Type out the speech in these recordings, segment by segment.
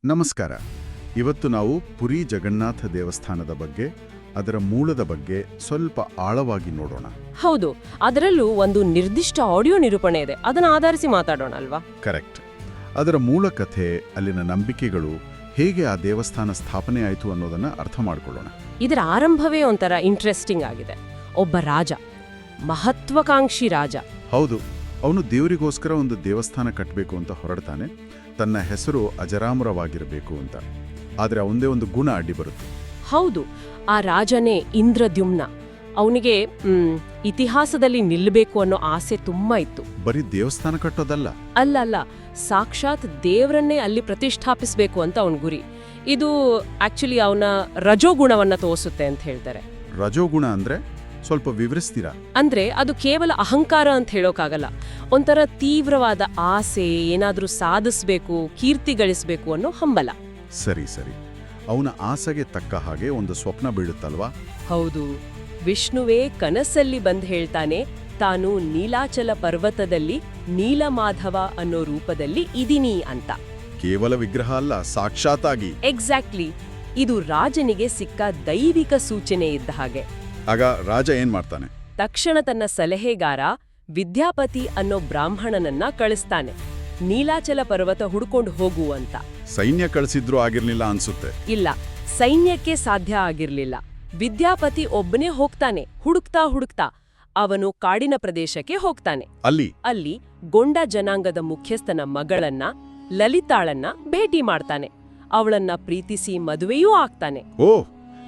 ನಮಸ್ಕಾರ. ಇವತ್ತು ನಾವು ಪುರಿ ಜಗನ್ನಾಥ ದೇವಸ್ಥಾನದ ಬಗ್ಗೆ, ಅದರ ಮೂಲದ ಬಗ್ಗೆ ಸ್ವಲ್ಪ ಆಳವಾಗಿ ನೋಡೋಣ. ಹೌದು, ಅದರಲ್ಲೂ ಒಂದು ನಿರ್ದಿಷ್ಟ ಆಡಿಯೋ ನಿರೂಪಣೆ ಇದೆ. ಅದನ್ನ ಆಧರಿಸಿ ಮಾತಾಡೋಣ ಅಲ್ವಾ? ಕರೆಕ್ಟ್. ಅದರ ಮೂಲ ಕಥೆ, ಅಲ್ಲಿನ ನಂಬಿಕೆಗಳು, ಹೇಗೆ ಆ ದೇವಸ್ಥಾನ ಸ್ಥಾಪನೆ ಆಯಿತು ಅನ್ನೋದನ್ನ ಅರ್ಥ ಮಾಡ್ಕೊಳ್ಳೋಣ. ಇದರ ಆರಂಭವೇ ಒಂಥರ ಇಂಟ್ರೆಸ್ಟಿಂಗ್ ಆಗಿದೆ. ಒಬ್ಬ ರಾಜ, ಮಹತ್ವಾಕಾಂಕ್ಷಿ ರಾಜ. ಹೌದು, ಅವನು ದೇವರಿಗೋಸ್ಕರ ಒಂದು ದೇವಸ್ಥಾನ ಕಟ್ಟಬೇಕು ಅಂತ ಹೊರಡ್ತಾನೆ. ತನ್ನ ಹೆಸರು ಅಜರಾಮರವಾಗಿರಬೇಕು ಅಂತ. ಆದರೆ ಅವನದೇ ಒಂದು ಗುಣ ಅಡ್ಡಿ ಬರುತ್ತೆ. ಹೌದು, ಆ ರಾಜನೇ ಇಂದ್ರದ್ಯುಮ್ನ. ಅವನಿಗೆ ಇತಿಹಾಸದಲ್ಲಿ ನಿಲ್ಲಬೇಕು ಅನ್ನೋ ಆಸೆ ತುಂಬಾ ಇತ್ತು. ಬರೀ ದೇವಸ್ಥಾನ ಕಟ್ಟೋದಲ್ಲ, ಅಲ್ಲ, ಸಾಕ್ಷಾತ್ ದೇವರನ್ನೇ ಅಲ್ಲಿ ಪ್ರತಿಷ್ಠಾಪಿಸಬೇಕು ಅಂತ ಅವನ ಗುರಿ. ಇದು ಆಕ್ಚುಲಿ ಅವನ ರಜೋಗುಣವನ್ನ ತೋರಿಸುತ್ತೆ ಅಂತ ಹೇಳ್ತಾರೆ. ರಜೋಗುಣ ಅಂದ್ರೆ ಸ್ವಲ್ಪ ವಿವರಿಸ್ತೀರಾ? ಅಂದ್ರೆ ಅದು ಕೇವಲ ಅಹಂಕಾರ ಅಂತ ಹೇಳೋಕ್ಕಾಗಲ್ಲ. ಒಂಥರ ತೀವ್ರವಾದ ಆಸೆ, ಏನಾದ್ರೂ ಸಾಧಿಸ್ಬೇಕು, ಕೀರ್ತಿ ಗಳಿಸ್ಬೇಕು ಅನ್ನೋ ಹಂಬಲ. ಸರಿ. ಅವನ ಆಸೆಗೆ ತಕ್ಕ ಹಾಗೆ ಒಂದು ಸ್ವಪ್ನ ಬೀಳುತ್ತಲ್ವಾ? ಹೌದು, ವಿಷ್ಣುವೇ ಕನಸಲ್ಲಿ ಬಂದು ಹೇಳ್ತಾನೆ, ತಾನು ನೀಲಾಚಲ ಪರ್ವತದಲ್ಲಿ ನೀಲಮಾಧವ ಅನ್ನೋ ರೂಪದಲ್ಲಿ ಇದೀನಿ ಅಂತ. ಕೇವಲ ವಿಗ್ರಹ ಅಲ್ಲ, ಸಾಕ್ಷಾತ್ತಾಗಿ. ಎಕ್ಸಾಕ್ಟ್ಲಿ. ಇದು ರಾಜನಿಗೆ ಸಿಕ್ಕ ದೈವಿಕ ಸೂಚನೆ ಇದ್ದ ಹಾಗೆ. ಆಗ ರಾಜ ಏನ್ ಮಾಡ್ತಾನೆ? ತಕ್ಷಣ ತನ್ನ ಸಲಹೆಗಾರ ವಿದ್ಯಾಪತಿ ಅನ್ನೋ ಬ್ರಾಹ್ಮಣನನ್ನ ಕಳಿಸ್ತಾನೆ, ನೀಲಾಚಲ ಪರ್ವತ ಹುಡ್ಕೊಂಡು ಹೋಗು ಅಂತ. ಸೈನ್ಯ ಕಳಿಸಿದ್ರು ಆಗಿರ್ಲಿಲ್ಲ ಅನ್ಸುತ್ತೆ. ಇಲ್ಲ, ಸೈನ್ಯಕ್ಕೆ ಸಾಧ್ಯ ಆಗಿರ್ಲಿಲ್ಲ. ವಿದ್ಯಾಪತಿ ಒಬ್ಬನೇ ಹೋಗ್ತಾನೆ. ಹುಡುಕ್ತಾ ಅವನು ಕಾಡಿನ ಪ್ರದೇಶಕ್ಕೆ ಹೋಗ್ತಾನೆ. ಅಲ್ಲಿ ಗೊಂಡ ಜನಾಂಗದ ಮುಖ್ಯಸ್ಥನ ಮಗಳನ್ನ, ಲಲಿತಾಳನ್ನ ಭೇಟಿ ಮಾಡ್ತಾನೆ. ಅವಳನ್ನ ಪ್ರೀತಿಸಿ ಮದುವೆಯೂ ಆಗ್ತಾನೆ. ಓ,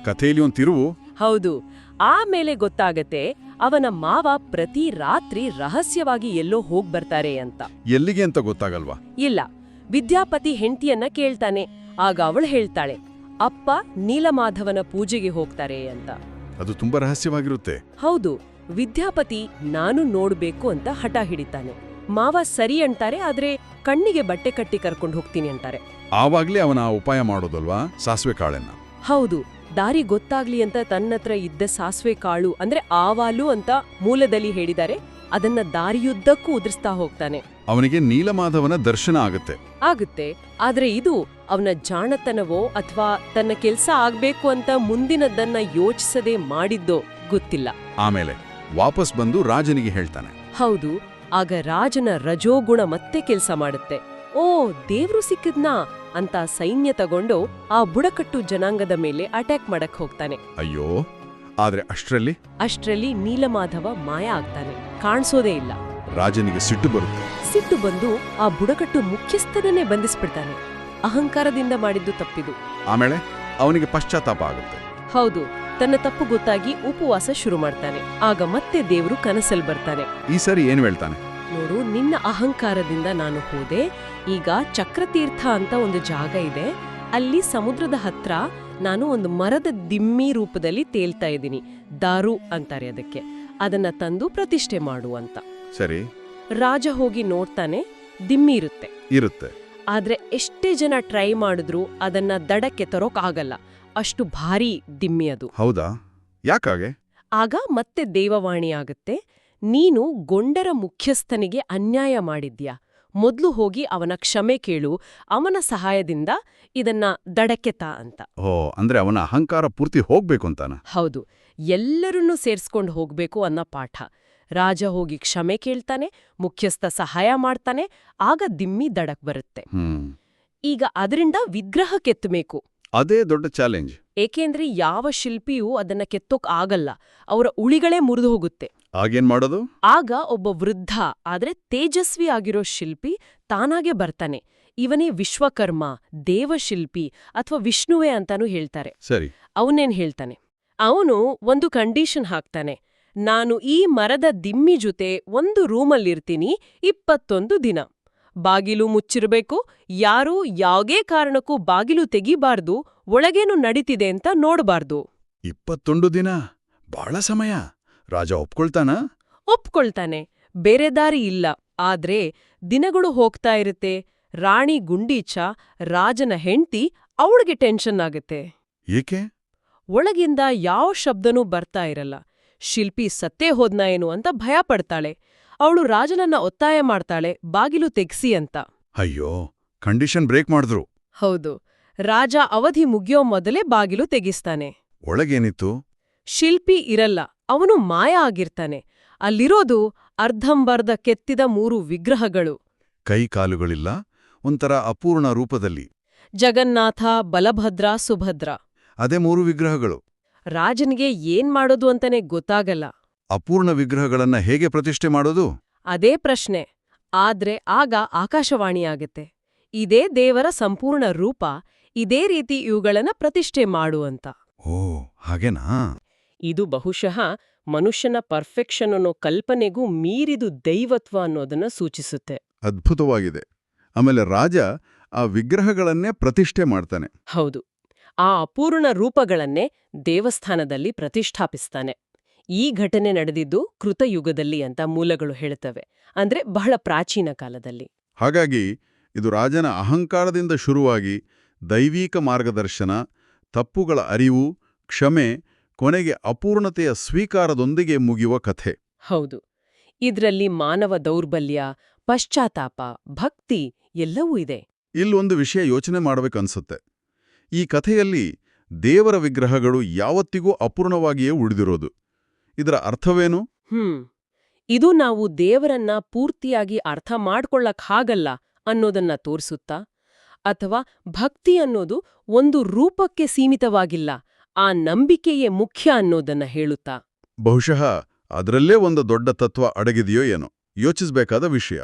ಕಥೆಯಲ್ಲಿ ಒಂದು ತಿರುವು. ಹೌದು. ಆಮೇಲೆ ಗೊತ್ತಾಗತ್ತೆ, ಅವನ ಮಾವ ಪ್ರತಿ ರಾತ್ರಿ ರಹಸ್ಯವಾಗಿ ಎಲ್ಲೋ ಹೋಗ್ಬರ್ತಾರೆ ಅಂತ. ಎಲ್ಲಿಗೆ ಅಂತ ಗೊತ್ತಾಗಲ್ವಾ? ಇಲ್ಲ, ವಿದ್ಯಾಪತಿ ಹೆಂಡತಿಯನ್ನ ಕೇಳ್ತಾನೆ. ಆಗ ಅವಳು ಹೇಳ್ತಾಳೆ, ಅಪ್ಪ ನೀಲಮಾಧವನ ಪೂಜೆಗೆ ಹೋಗ್ತಾರೆ ಅಂತ. ಅದು ತುಂಬಾ ರಹಸ್ಯವಾಗಿರುತ್ತೆ. ಹೌದು. ವಿದ್ಯಾಪತಿ ನಾನು ನೋಡ್ಬೇಕು ಅಂತ ಹಠ ಹಿಡಿತಾನೆ. ಮಾವ ಸರಿ ಅಂತಾರೆ, ಆದ್ರೆ ಕಣ್ಣಿಗೆ ಬಟ್ಟೆ ಕಟ್ಟಿ ಕರ್ಕೊಂಡು ಹೋಗ್ತೀನಿ ಅಂತಾರೆ. ಆವಾಗ್ಲೇ ಅವನ ಉಪಾಯ ಮಾಡೋದಲ್ವಾ, ಸಾಸಿವೆ ಕಾಳನ್ನ. ಹೌದು, ದಾರಿ ಗೊತ್ತಾಗ್ಲಿ ಅಂತ ತನ್ನತ್ರ ಇದ್ದ ಸಾಸಿವೆ ಕಾಳು, ಅಂದ್ರೆ ಆವಾಲು ಅಂತ ಮೂಲದಲ್ಲಿ ಹೇಳಿದ್ದಾರೆ, ಅದನ್ನ ದಾರಿಯುದ್ದಕ್ಕೂ ಉದುರಿಸ್ತಾ ಹೋಗ್ತಾನೆ. ಅವನಿಗೆ ನೀಲಮಾಧವನ ದರ್ಶನ ಆಗುತ್ತೆ. ಆದ್ರೆ ಇದು ಅವನ ಜಾಣತನವೋ ಅಥವಾ ತನ್ನ ಕೆಲ್ಸ ಆಗ್ಬೇಕು ಅಂತ ಮುಂದಿನದನ್ನ ಯೋಚಿಸದೆ ಮಾಡಿದ್ದೋ ಗೊತ್ತಿಲ್ಲ. ಆಮೇಲೆ ವಾಪಸ್ ಬಂದು ರಾಜನಿಗೆ ಹೇಳ್ತಾನೆ. ಹೌದು, ಆಗ ರಾಜನ ರಜೋಗುಣ ಮತ್ತೆ ಕೆಲ್ಸ ಮಾಡುತ್ತೆ. ಓ, ದೇವ್ರು ಸಿಕ್ಕಿದ್ನಾ ಅಂತ ಸೈನ್ಯ ತಗೊಂಡು ಆ ಬುಡಕಟ್ಟು ಜನಾಂಗದ ಮೇಲೆ ಅಟ್ಯಾಕ್ ಮಾಡಕ್ ಹೋಗ್ತಾನೆ. ಅಯ್ಯೋ, ಆದ್ರೆ ಅಷ್ಟ್ರಲ್ಲಿ ನೀಲಮಾಧವ ಮಾಯ ಆಗ್ತಾನೆ, ಕಾಣಿಸೋದೇ ಇಲ್ಲ. ರಾಜನಿಗೆ ಸಿಟ್ಟು ಬಂದು ಆ ಬುಡಕಟ್ಟು ಮುಖ್ಯಸ್ಥನನ್ನೇ ಬಂಧಿಸ್ಬಿಡ್ತಾನೆ. ಅಹಂಕಾರದಿಂದ ಮಾಡಿದ್ದು ತಪ್ಪಿದು. ಆಮೇಲೆ ಅವನಿಗೆ ಪಶ್ಚಾತ್ತಾಪ ಆಗುತ್ತೆ. ಹೌದು, ತನ್ನ ತಪ್ಪು ಗೊತ್ತಾಗಿ ಉಪವಾಸ ಶುರು ಮಾಡ್ತಾನೆ. ಆಗ ಮತ್ತೆ ದೇವ್ರು ಕನಸಲ್ಲಿ ಬರ್ತಾನೆ. ಈ ಸರಿ ಏನು ಹೇಳ್ತಾನೆ? ನೋಡು, ನಿನ್ನ ಅಹಂಕಾರದಿಂದ ನಾನು ಹೋದೆ. ಈಗ ಚಕ್ರತೀರ್ಥ ಅಂತ ಒಂದು ಜಾಗ ಇದೆ. ಅಲ್ಲಿ ಸಮುದ್ರದ ಹತ್ರ ನಾನು ಒಂದು ಮರದ ದಿಮ್ಮಿ ರೂಪದಲ್ಲಿ ತೇಲ್ತಾ ಇದ್ದೀನಿ. ದಾರು ಅಂತಾರೆ ಅದಕ್ಕೆ. ಅದನ್ನ ತಂದು ಪ್ರತಿಷ್ಠೆ ಮಾಡು ಅಂತ. ಸರಿ. ರಾಜ ಹೋಗಿ ನೋಡ್ತಾನೆ, ದಿಮ್ಮಿ ಇರುತ್ತೆ. ಆದ್ರೆ ಎಷ್ಟೇ ಜನ ಟ್ರೈ ಮಾಡಿದ್ರು ಅದನ್ನ ದಡಕ್ಕೆ ತರೋಕ್ ಆಗಲ್ಲ. ಅಷ್ಟು ಭಾರಿ ದಿಮ್ಮಿ ಅದು. ಹೌದಾ? ಯಾಕಾಗೆ? ಆಗ ಮತ್ತೆ ದೇವವಾಣಿ ಆಗುತ್ತೆ, ನೀನು ಗೊಂಡರ ಮುಖ್ಯಸ್ಥನಿಗೆ ಅನ್ಯಾಯ ಮಾಡಿದ್ಯಾ. ಮೊದ್ಲು ಹೋಗಿ ಅವನ ಕ್ಷಮೆ ಕೇಳು, ಅವನ ಸಹಾಯದಿಂದ ಇದನ್ನ ದಡಕ್ಕೆತ ಅಂತ. ಓ, ಅಂದ್ರೆ ಅವನ ಅಹಂಕಾರ ಪೂರ್ತಿ ಹೋಗ್ಬೇಕು ಅಂತಾನ? ಹೌದು, ಎಲ್ಲರನ್ನೂ ಸೇರ್ಸ್ಕೊಂಡು ಹೋಗ್ಬೇಕು ಅನ್ನೋ ಪಾಠ. ರಾಜ ಹೋಗಿ ಕ್ಷಮೆ ಕೇಳ್ತಾನೆ, ಮುಖ್ಯಸ್ಥ ಸಹಾಯ ಮಾಡ್ತಾನೆ, ಆಗ ದಿಮ್ಮಿ ದಡಕ್ ಬರುತ್ತೆ. ಈಗ ಅದರಿಂದ ವಿಗ್ರಹ ಕೆತ್ತಬೇಕು. ಅದೇ ದೊಡ್ಡ ಚಾಲೆಂಜ್. ಏಕೆಂದ್ರೆ ಯಾವ ಶಿಲ್ಪಿಯೂ ಅದನ್ನ ಕೆತ್ತೋಕ್ ಆಗಲ್ಲ, ಅವರ ಉಳಿಗಳೇ ಮುರಿದು ಹೋಗುತ್ತೆ. ಆಗೇನ್ ಮಾಡೋದು? ಆಗ ಒಬ್ಬ ವೃದ್ಧ ಆದ್ರೆ ತೇಜಸ್ವಿ ಆಗಿರೋ ಶಿಲ್ಪಿ ತಾನಾಗೆ ಬರ್ತಾನೆ. ಇವನೇ ವಿಶ್ವಕರ್ಮ, ದೇವಶಿಲ್ಪಿ ಅಥವಾ ವಿಷ್ಣುವೇ ಅಂತಾನೂ ಹೇಳ್ತಾರೆ. ಸರಿ. ಅವನೇನ್ ಹೇಳ್ತಾನೆ? ಅವನು ಒಂದು ಕಂಡೀಷನ್ ಹಾಕ್ತಾನೆ. ನಾನು ಈ ಮರದ ದಿಮ್ಮಿ ಜೊತೆ ಒಂದು ರೂಮಲ್ಲಿರ್ತೀನಿ 21 ದಿನ. ಬಾಗಿಲು ಮುಚ್ಚಿರ್ಬೇಕು, ಯಾರೂ ಯಾವ್ದೇ ಕಾರಣಕ್ಕೂ ಬಾಗಿಲು ತೆಗಿಬಾರ್ದು, ಒಳಗೇನು ನಡೀತಿದೆ ಅಂತ ನೋಡಬಾರ್ದು. 21 ದಿನ ಬಹಳ ಸಮಯ. ರಾಜ ಒಪ್ಕೊಳ್ತಾನೆ. ಬೇರೆ ದಾರಿ ಇಲ್ಲ. ಆದ್ರೆ ದಿನಗಳು ಹೋಗ್ತಾ ಇರುತ್ತೆ. ರಾಣಿ ಗುಂಡೀಚ, ರಾಜನ ಹೆಂಡ್ತಿ, ಅವಳಿಗೆ ಟೆನ್ಷನ್ ಆಗತ್ತೆ. ಏಕೆ? ಒಳಗಿಂದ ಯಾವ ಶಬ್ದನೂ ಬರ್ತಾ ಇರಲ್ಲ. ಶಿಲ್ಪಿ ಸತ್ತೇ ಹೋದ್ನ ಏನು ಅಂತ ಭಯ ಪಡ್ತಾಳೆ. ಅವಳು ರಾಜನನ್ನ ಒತ್ತಾಯ ಮಾಡ್ತಾಳೆ, ಬಾಗಿಲು ತೆಗ್ಸಿ ಅಂತ. ಅಯ್ಯೋ, ಕಂಡೀಷನ್ ಬ್ರೇಕ್ ಮಾಡಿದ್ರು. ಹೌದು, ರಾಜ ಅವಧಿ ಮುಗಿಯೋ ಮೊದಲೇ ಬಾಗಿಲು ತೆಗಿಸ್ತಾನೆ. ಒಳಗೇನಿತ್ತು? ಶಿಲ್ಪಿ ಇರಲ್ಲ, ಅವನು ಮಾಯ ಆಗಿರ್ತಾನೆ. ಅಲ್ಲಿರೋದು ಅರ್ಧಂಬರ್ಧ ಕೆತ್ತಿದ 3 ವಿಗ್ರಹಗಳು. ಕೈ ಕಾಲುಗಳಿಲ್ಲ, ಒಂಥರ ಅಪೂರ್ಣ ರೂಪದಲ್ಲಿ. ಜಗನ್ನಾಥ, ಬಲಭದ್ರ, ಸುಭದ್ರ. ಅದೇ 3 ವಿಗ್ರಹಗಳು. ರಾಜನಿಗೆ ಏನ್ ಮಾಡೋದು ಅಂತಾನೆ ಗೊತ್ತಾಗಲ್ಲ. ಅಪೂರ್ಣ ವಿಗ್ರಹಗಳನ್ನ ಹೇಗೆ ಪ್ರತಿಷ್ಠೆ ಮಾಡೋದು? ಅದೇ ಪ್ರಶ್ನೆ. ಆದ್ರೆ ಆಗ ಆಕಾಶವಾಣಿಯಾಗತ್ತೆ, ಇದೇ ದೇವರ ಸಂಪೂರ್ಣ ರೂಪ, ಇದೇ ರೀತಿ ಇವುಗಳನ್ನ ಪ್ರತಿಷ್ಠೆ ಮಾಡು ಅಂತ. ಓ, ಹಾಗೇನಾ? ಇದು ಬಹುಶಃ ಮನುಷ್ಯನ ಪರ್ಫೆಕ್ಷನ್ ಅನ್ನೋ ಕಲ್ಪನೆಗೂ ಮೀರಿದು ದೈವತ್ವ ಅನ್ನೋದನ್ನ ಸೂಚಿಸುತ್ತೆ. ಅದ್ಭುತವಾಗಿದೆ. ಆಮೇಲೆ ರಾಜ ಆ ವಿಗ್ರಹಗಳನ್ನೇ ಪ್ರತಿಷ್ಠೆ ಮಾಡ್ತಾನೆ. ಹೌದು, ಆ ಅಪೂರ್ಣ ರೂಪಗಳನ್ನೇ ದೇವಸ್ಥಾನದಲ್ಲಿ ಪ್ರತಿಷ್ಠಾಪಿಸ್ತಾನೆ. ಈ ಘಟನೆ ನಡೆದಿದ್ದು ಕೃತಯುಗದಲ್ಲಿ ಅಂತ ಮೂಲಗಳು ಹೇಳುತ್ತವೆ, ಅಂದ್ರೆ ಬಹಳ ಪ್ರಾಚೀನ ಕಾಲದಲ್ಲಿ. ಹಾಗಾಗಿ ಇದು ರಾಜನ ಅಹಂಕಾರದಿಂದ ಶುರುವಾಗಿ ದೈವೀಕ ಮಾರ್ಗದರ್ಶನ, ತಪ್ಪುಗಳ ಅರಿವು, ಕ್ಷಮೆ, ಕೊನೆಗೆ ಅಪೂರ್ಣತೆಯ ಸ್ವೀಕಾರದೊಂದಿಗೆ ಮುಗಿಯುವ ಕಥೆ. ಹೌದು, ಇದ್ರಲ್ಲಿ ಮಾನವ ದೌರ್ಬಲ್ಯ, ಪಶ್ಚಾತ್ತಾಪ, ಭಕ್ತಿ ಎಲ್ಲವೂ ಇದೆ. ಇಲ್ಲೊಂದು ವಿಷಯ ಯೋಚನೆ ಮಾಡಬೇಕನ್ಸುತ್ತೆ. ಈ ಕಥೆಯಲ್ಲಿ ದೇವರ ವಿಗ್ರಹಗಳು ಯಾವತ್ತಿಗೂ ಅಪೂರ್ಣವಾಗಿಯೇ ಉಳಿದಿರೋದು. ಇದರ ಅರ್ಥವೇನು? ಇದು ನಾವು ದೇವರನ್ನ ಪೂರ್ತಿಯಾಗಿ ಅರ್ಥ ಮಾಡ್ಕೊಳ್ಳಕ್ಕಾಗಲ್ಲ ಅನ್ನೋದನ್ನ ತೋರಿಸುತ್ತಾ? ಅಥವಾ ಭಕ್ತಿ ಅನ್ನೋದು ಒಂದು ರೂಪಕ್ಕೆ ಸೀಮಿತವಾಗಿಲ್ಲ, ಆ ನಂಬಿಕೆಯೇ ಮುಖ್ಯ ಅನ್ನೋದನ್ನ ಹೇಳುತ್ತಾ? ಬಹುಶಃ ಅದರಲ್ಲೇ ಒಂದು ದೊಡ್ಡ ತತ್ವ ಅಡಗಿದೆಯೋ ಏನೋ, ಯೋಚಿಸಬೇಕಾದ ವಿಷಯ.